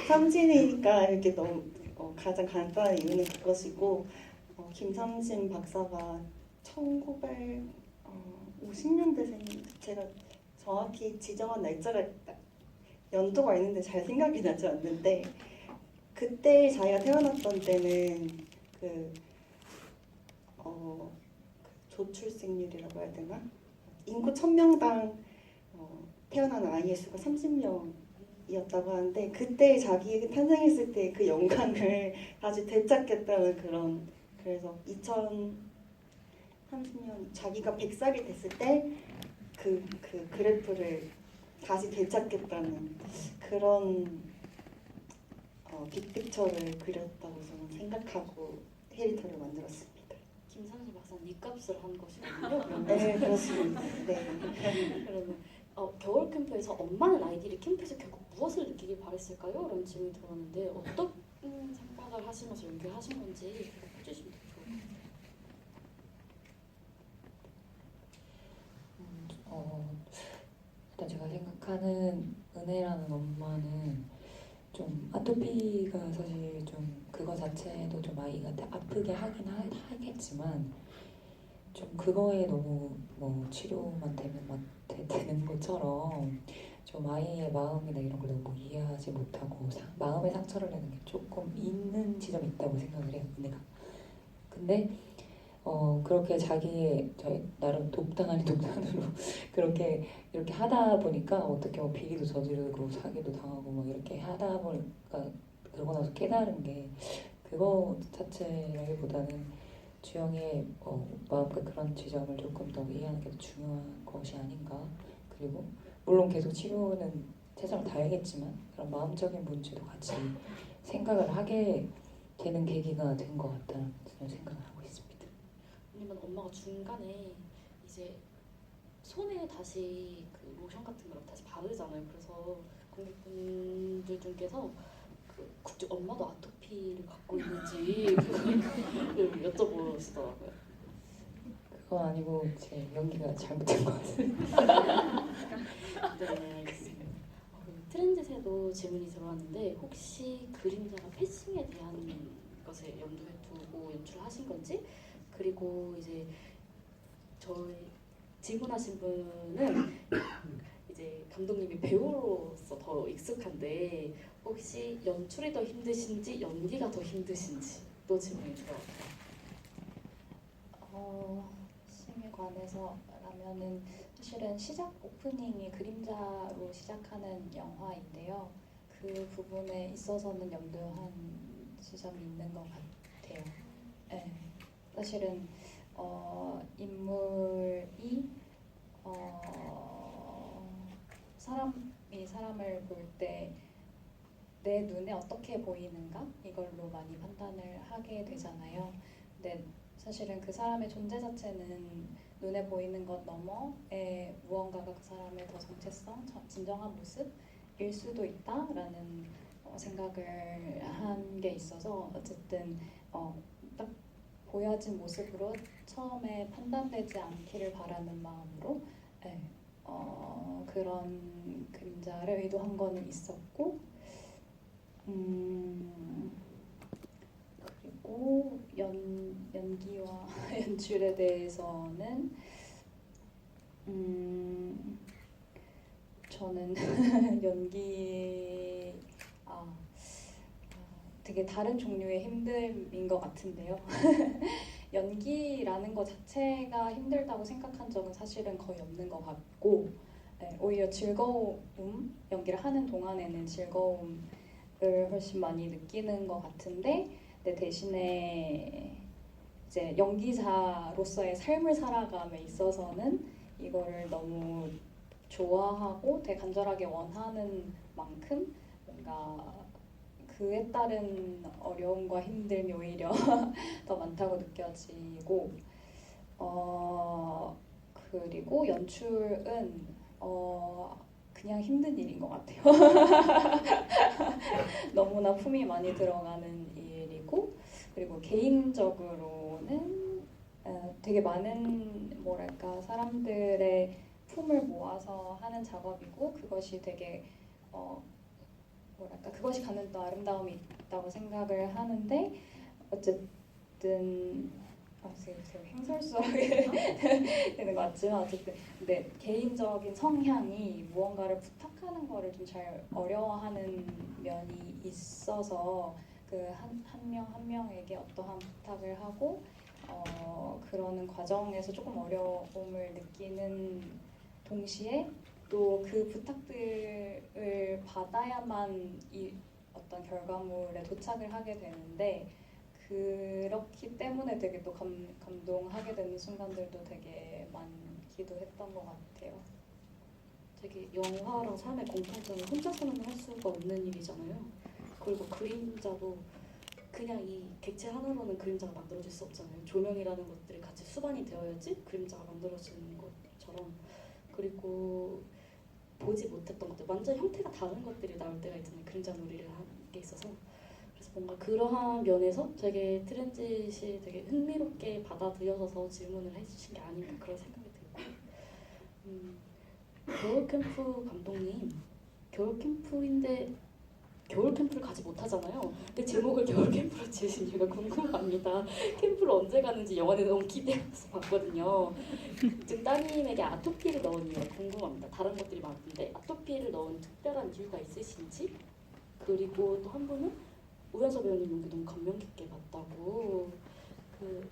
삼신이니까 이렇게 너무 가장 간단한 이유는 그것이고 김삼신 박사가 1950년대생 제가 정확히 지정한 날짜가 연도가 있는데 잘 생각이 나지 않는데 그때 자기가 태어났던 때는 조출생률이라고 해야 되나? 인구 1000명당 태어난 아이의 수가 30명이었다고 하는데 그때 자기 탄생했을 때 그 영광을 다시 되찾겠다는 그래서 2030년 자기가 100살이 됐을 때 그 그래프를 다시 되찾겠다는 그런 빅픽처를 그렸다고 저는 생각하고 캐릭터를 만들었습니다. 김산신 박사 니값을 한 것이거든요. 네, 그렇습니다. 네. 그러면 겨울 캠프에서 엄마는 아이들이 캠프에서 결국 무엇을 느끼길 바랬을까요? 라는 질문이 들어왔는데 어떤 생각을 하시면서 연기를 하신 건지 해주시면 좋을 것 같아요. 일단 제가 생각하는 은혜라는 엄마는 좀 아토피가 사실 좀 그거 자체도 좀 아이가 아프게 하긴 하겠지만 좀 그거에 너무 뭐 치료만 되는 것처럼 좀 아이의 마음이나 이런 걸 너무 이해하지 못하고 마음의 상처를 내는 게 조금 있는 지점이 있다고 생각을 해요, 은혜가. 근데 그렇게 저희 나름 독단 아닌 독단으로 그렇게 이렇게 하다 보니까 어떻게 비리도 저지르고 사기도 당하고 막 이렇게 하다 보니까 그러고 나서 깨달은 게 그거 자체라기보다는 주영의 마음과 그런 지점을 조금 더 이해하는 게 더 중요한 것이 아닌가. 그리고 물론 계속 치료는 최선을 다하겠지만 그런 마음적인 문제도 같이 생각을 하게 되는 계기가 된 것 같다는 생각을 하고 있습니다. 아니면 엄마가 중간에 이제 손에 다시 그 로션 같은 걸 다시 바르잖아요. 그래서 관객분들 중에서 엄마도 아토피를 갖고 있는지 그걸 여쭤보시더라고요. 그거 아니고 제 연기가 잘못된 것 같아요. 네, 알겠습니다. 트렌드에도 질문이 들어왔는데 혹시 그림자가 패싱에 대한 것을 염두에 두고 연출하신 건지 그리고 이제 저희 질문하신 분은 이제 감독님이 배우로서 더 익숙한데 혹시 연출이 더 힘드신지 연기가 더 힘드신지 또 질문이 들어왔어요. 싱에 관해서라면은 사실은 시작 오프닝이 그림자로 시작하는 영화인데요. 그 부분에 있어서는 염두한 지점이 있는 것 같아요. 네. 사실은 인물이 사람이 사람을 볼 때 내 눈에 어떻게 보이는가 이걸로 많이 판단을 하게 되잖아요. 근데 사실은 그 사람의 존재 자체는 눈에 보이는 것 너머에 무언가가 그 사람의 더 정체성, 진정한 모습일 수도 있다라는 생각을 한 게 있어서 어쨌든 딱 보여진 모습으로 처음에 판단되지 않기를 바라는 마음으로 그런 그림자를 의도한 거는 있었고 그리고 연기와 연출에 대해서는 저는 연기 되게 다른 종류의 힘듦인 것 같은데요. 연기라는 것 자체가 힘들다고 생각한 적은 사실은 거의 없는 것 같고 오히려 즐거움, 연기를 하는 동안에는 즐거움을 훨씬 많이 느끼는 것 같은데 대신에 이제 연기자로서의 삶을 살아감에 있어서는 이거를 너무 좋아하고 되게 간절하게 원하는 만큼 뭔가 그에 따른 어려움과 힘듦이 오히려 더 많다고 느껴지고 그리고 연출은 그냥 힘든 일인 것 같아요. 너무나 품이 많이 들어가는 일이고 그리고 개인적으로는 되게 많은 뭐랄까 사람들의 품을 모아서 하는 작업이고 그것이 되게 뭐랄까 그것이 갖는 또 아름다움이 있다고 생각을 하는데 어쨌든 되게 횡설수설하게 되는 것 같지만 어쨌든 근데 개인적인 성향이 무언가를 부탁하는 거를 좀 잘 어려워하는 면이 있어서 그 한 명 한 명에게 어떠한 부탁을 하고 그러는 과정에서 조금 어려움을 느끼는 동시에 또 그 부탁들을 받아야만 이 어떤 결과물에 도착을 하게 되는데 그렇기 때문에 되게 또 감동하게 되는 순간들도 되게 많기도 했던 것 같아요. 되게 영화랑 삶의 공통점은 혼자서는 할 수가 없는 일이잖아요. 그리고 그림자도 그냥 이 객체 하나로는 그림자가 만들어질 수 없잖아요. 조명이라는 것들이 같이 수반이 되어야지 그림자가 만들어지는 것처럼 그리고 보지 못했던 것들 완전 형태가 다른 것들이 나올 때가 있잖아요. 그림자 놀이를 하는 게 있어서 그래서 뭔가 그러한 면에서 되게 트랜짓이 되게 흥미롭게 받아들여져서 질문을 해주신 게 아닌가 그런 생각이 들고 겨울캠프 감독님 겨울캠프인데 겨울캠프를 가지 못하잖아요. 근데 제목을 겨울캠프로 지으신 이유가 궁금합니다. 캠프를 언제 가는지 영화에 너무 기대해서 봤거든요. 즉 따님에게 아토피를 넣은 이유가 궁금합니다. 다른 것들이 많은데 아토피를 넣은 특별한 이유가 있으신지 그리고 또 한 분은 우연서 배우님 연기 너무 감명 깊게 봤다고 그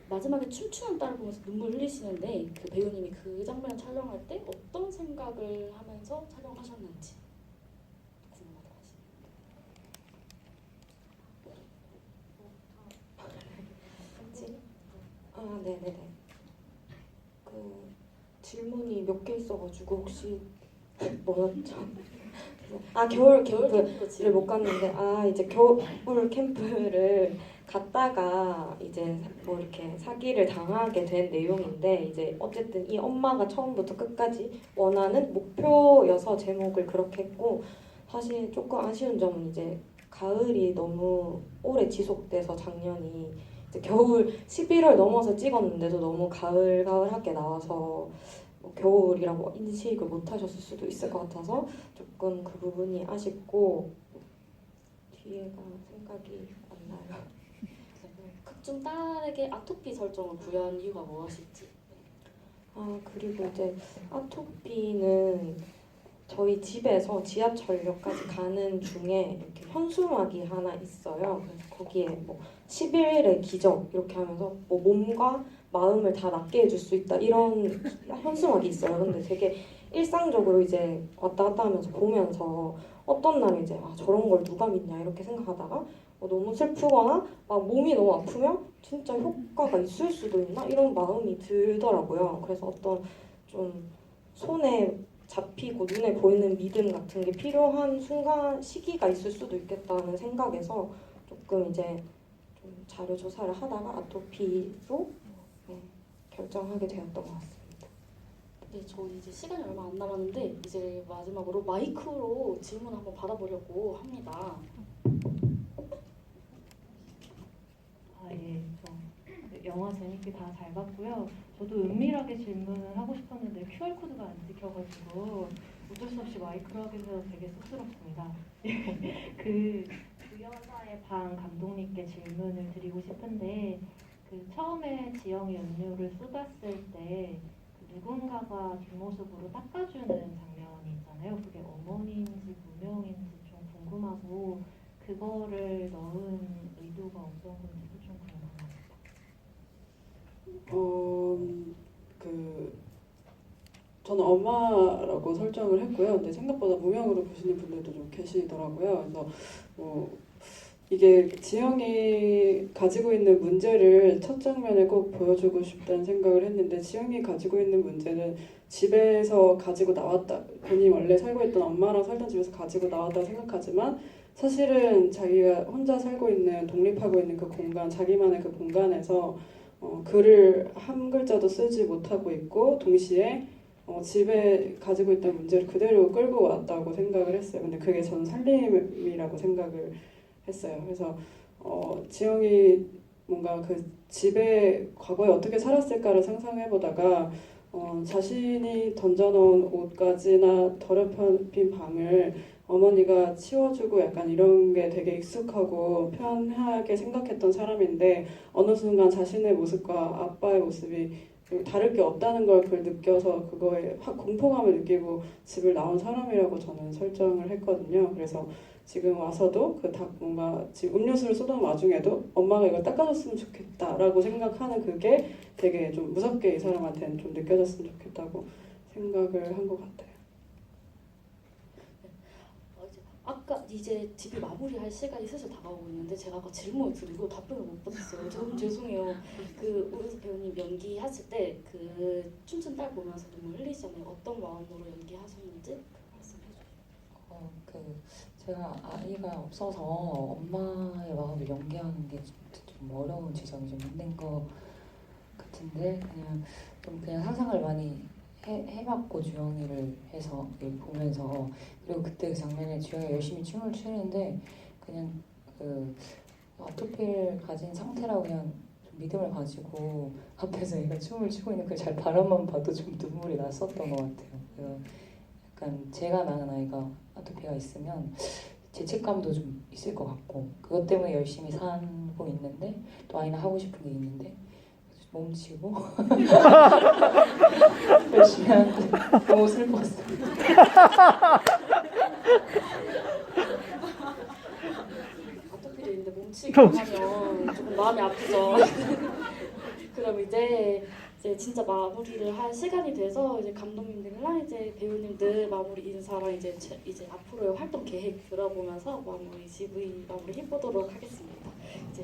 마지막에 춤추는 딸을 보면서 눈물 흘리시는데 그 배우님이 그 장면을 촬영할 때 어떤 생각을 하면서 촬영하셨는지 궁금하다고 하시네요. 네네네. 그 질문이 몇 개 있어가지고 혹시 뭐였죠? 겨울 캠프를 못 갔는데 이제 겨울 캠프를 갔다가 이제 뭐 이렇게 사기를 당하게 된 내용인데 이제 어쨌든 이 엄마가 처음부터 끝까지 원하는 목표여서 제목을 그렇게 했고 사실 조금 아쉬운 점은 이제 가을이 너무 오래 지속돼서 작년이 이제 겨울 11월 넘어서 찍었는데도 너무 가을하게 나와서 겨울이라고 인식을 못 하셨을 수도 있을 것 같아서 조금 그 부분이 아쉽고 뒤에가 생각이 안 나요. 작중 딸에게 아토피 설정을 부여한 이유가 무엇일지. 아, 그리고 이제 아토피는 저희 집에서 지하철역까지 가는 중에 이렇게 현수막이 하나 있어요. 그래서 거기에 뭐 11일의 기적 이렇게 하면서 뭐 몸과 마음을 다 낫게 해줄 수 있다 이런 현수막이 있어요. 근데 되게 일상적으로 이제 왔다 갔다 하면서 보면서 어떤 날은 이제 아, 저런 걸 누가 믿냐 이렇게 생각하다가 너무 슬프거나 막 몸이 너무 아프면 진짜 효과가 있을 수도 있나 이런 마음이 들더라고요. 그래서 어떤 좀 손에 잡히고 눈에 보이는 믿음 같은 게 필요한 순간 시기가 있을 수도 있겠다는 생각에서 조금 이제 좀 자료 조사를 하다가 아토피로 결정하게 되었던 것 같습니다. 네, 저 이제 시간이 얼마 안 남았는데 이제 마지막으로 마이크로 질문 한번 받아보려고 합니다. 예, 영화 재밌게 다 잘 봤고요. 저도 은밀하게 질문을 하고 싶었는데 QR코드가 안 찍혀가지고 어쩔 수 없이 마이크로 하게 돼서 되게 쑥스럽습니다. 그 여자의 방 감독님께 질문을 드리고 싶은데 그 처음에 지영이 연료를 쏟았을 때 그 누군가가 뒷모습으로 닦아주는 장면이 있잖아요. 그게 어머니인지 무명인지 좀 궁금하고 그거를 넣은 의도가 어떤 건지도 좀 궁금합니다. 저는 엄마라고 설정을 했고요. 근데 생각보다 무명으로 보시는 분들도 좀 계시더라고요. 그래서 이게 지영이 가지고 있는 문제를 첫 장면에 꼭 보여주고 싶다는 생각을 했는데 지영이 가지고 있는 문제는 집에서 가지고 나왔다. 본인이 원래 살고 있던 엄마랑 살던 집에서 가지고 나왔다고 생각하지만 사실은 자기가 혼자 살고 있는 독립하고 있는 그 공간, 자기만의 그 공간에서 글을 한 글자도 쓰지 못하고 있고 동시에 집에 가지고 있던 문제를 그대로 끌고 왔다고 생각을 했어요. 근데 그게 저는 살림이라고 생각을 했어요. 그래서 지영이 뭔가 그 집에 과거에 어떻게 살았을까를 상상해보다가 자신이 던져놓은 옷가지나 더럽힌 방을 어머니가 치워주고 약간 이런 게 되게 익숙하고 편하게 생각했던 사람인데 어느 순간 자신의 모습과 아빠의 모습이 다를 게 없다는 걸 그걸 느껴서 그거에 확 공포감을 느끼고 집을 나온 사람이라고 저는 설정을 했거든요. 그래서 지금 와서도 뭔가 지금 음료수를 쏟아놓은 와중에도 엄마가 이걸 닦아줬으면 좋겠다라고 생각하는 그게 되게 좀 무섭게 이 사람한테는 좀 느껴졌으면 좋겠다고 생각을 한 것 같아요. 아까 이제 집이 마무리할 시간이 슬슬 다가오고 있는데 제가 아까 질문을 드리고 답변을 못 받았어요. 너무 죄송해요. 그 오은수 배우님 연기하실 때 그 춤춘 딸 보면서 눈물 흘리시잖아요. 어떤 마음으로 연기하셨는지 말씀해 주세요. 제가 아이가 없어서 엄마의 마음을 연기하는 게 좀 어려운 지점이 좀 있는 것 같은데 그냥 상상을 많이 해봤고 주영이를 해서 보면서 그리고 그때 그 장면에 주영이 열심히 춤을 추는데 그냥 그 아토피를 가진 상태라고 그냥 좀 믿음을 가지고 앞에서 얘가 춤을 추고 있는 그 잘 바라만 봐도 좀 눈물이 났었던 것 같아요. 그래서 약간 제가 낳은 아이가 아토피가 있으면 죄책감도 좀 있을 것 같고 그것 때문에 열심히 살고 있는데 또 아이는 하고 싶은 게 있는데 몸치고 열심히 하는데 너무 슬펐어요. 아토피도 있는데 몸치고 하면 조금 마음이 아프죠. 그럼 이제 진짜 마무리를 할 시간이 돼서 이제 감독님들이랑 이제 배우님들 마무리 인사랑 이제 앞으로의 활동 계획 들어보면서 마무리 GV 마무리 해보도록 하겠습니다. 이제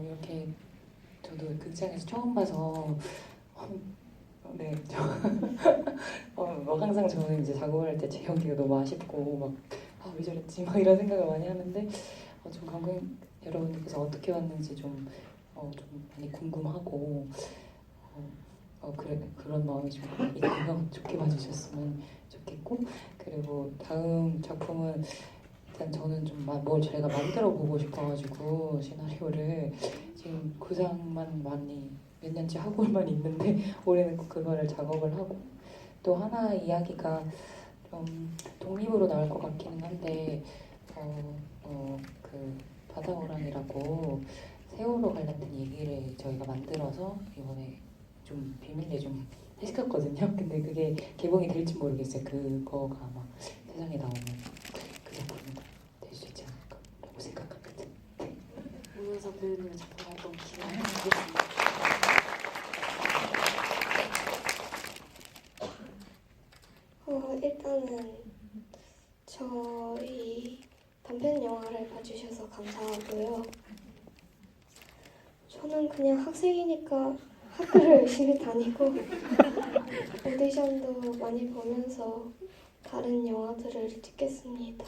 이렇게 저도 극장에서 처음 봐서 네, 항상 저는 이제 작업할 때 제 연기가 너무 아쉽고 왜 저랬지 이런 생각을 많이 하는데 좀 관객 여러분들께서 어떻게 봤는지 좀 많이 궁금하고 그런 마음이 좀 건강 좋게 봐주셨으면 좋겠고 그리고 다음 작품은 일단 저는 좀 뭘 제가 만들어 보고 싶어가지고 시나리오를 지금 구상만 많이 몇 년째 하고만 있는데 올해는 꼭 그거를 작업을 하고 또 하나 이야기가 좀 독립으로 나올 것 같기는 한데 그 바다호랑이라고 세월호 관련된 얘기를 저희가 만들어서 이번에 좀 비밀리에 좀 시켰거든요. 근데 그게 개봉이 될지 모르겠어요. 그거가 아마 세상에 나오면 그 작품이 될 수 있지 않을까라고 생각합니다. 오면서 배우님의 작품 활동 기대하겠습니다. 일단은 저희 단편 영화를 봐주셔서 감사하고요. 저는 그냥 학생이니까 학교를 열심히 다니고 오디션도 많이 보면서 다른 영화들을 찍겠습니다.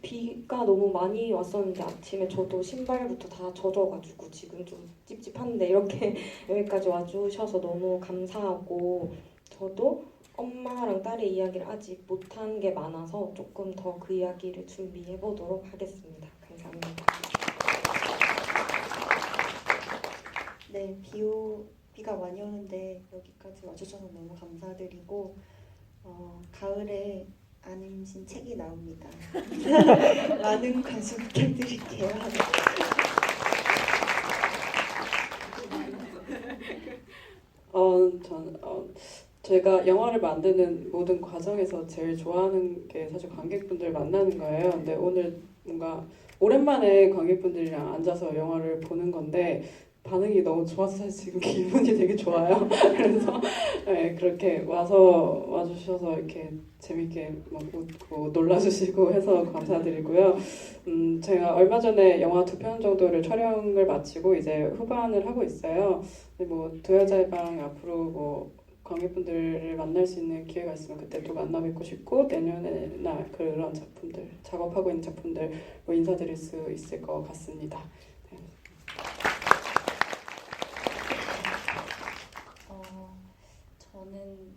비가 너무 많이 왔었는데 아침에 저도 신발부터 다 젖어가지고 지금 좀 찝찝한데 이렇게 여기까지 와주셔서 너무 감사하고 저도 엄마랑 딸의 이야기를 아직 못한 게 많아서 조금 더 그 이야기를 준비해 보도록 하겠습니다. 감사합니다. 네, 비가 많이 오는데 여기까지 와주셔서 너무 감사드리고 가을에 안임신 책이 나옵니다. 많은 관심 부탁드릴게요. 제가 영화를 만드는 모든 과정에서 제일 좋아하는 게 사실 관객분들 만나는 거예요. 근데 오늘 뭔가 오랜만에 관객분들이랑 앉아서 영화를 보는 건데 반응이 너무 좋아서 사실 지금 기분이 되게 좋아요. 그래서 네, 그렇게 와주셔서 이렇게 재밌게 막 웃고 놀라주시고 해서 감사드리고요. 제가 얼마 전에 영화 2편 정도를 촬영을 마치고 이제 후반을 하고 있어요. 근데 뭐 두 여자의 방 앞으로 뭐 관객분들을 만날 수 있는 기회가 있으면 그때 또 만나 뵙고 싶고 내년에나 그런 작품들 작업하고 있는 작품들 뭐 인사드릴 수 있을 것 같습니다. 네. 저는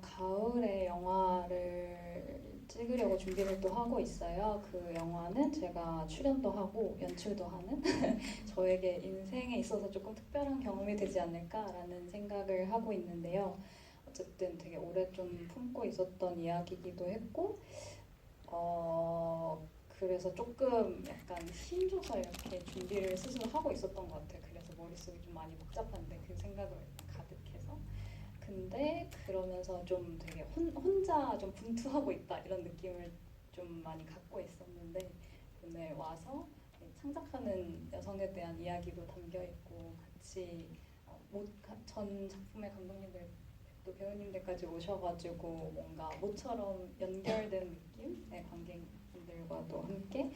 가을에 영화를 찍으려고 준비를 또 하고 있어요. 그 영화는 제가 출연도 하고 연출도 하는 저에게 인생에 있어서 조금 특별한 경험이 되지 않을까라는 생각을 하고 있는데요. 어쨌든 되게 오래 좀 품고 있었던 이야기이기도 했고 그래서 조금 약간 힘줘서 이렇게 준비를 스스로 하고 있었던 것 같아요. 그래서 머릿속이 좀 많이 복잡한데 그 생각을 가득해서 근데 그러면서 좀 되게 혼자 좀 분투하고 있다 이런 느낌을 좀 많이 갖고 있었는데 오늘 와서 창작하는 여성에 대한 이야기도 담겨 있고 같이 전 작품의 감독님들 또 배우님들까지 오셔가지고 뭔가 모처럼 연결된 느낌의 관객분들과도 함께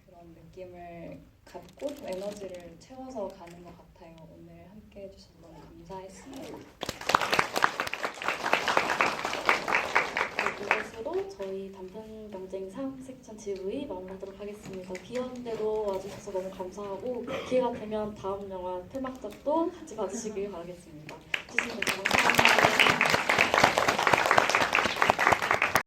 그런 느낌을 갖고 좀 에너지를 채워서 가는 것 같아요. 오늘 함께 해주셔서 너무 감사했습니다. 이것으로 저희 단편 경쟁상 섹션 GV 마무리하도록 하겠습니다. 비었는데도 와주셔서 너무 감사하고 기회가 되면 다음 영화 테마작도 같이 봐주시길 바라겠습니다. 주신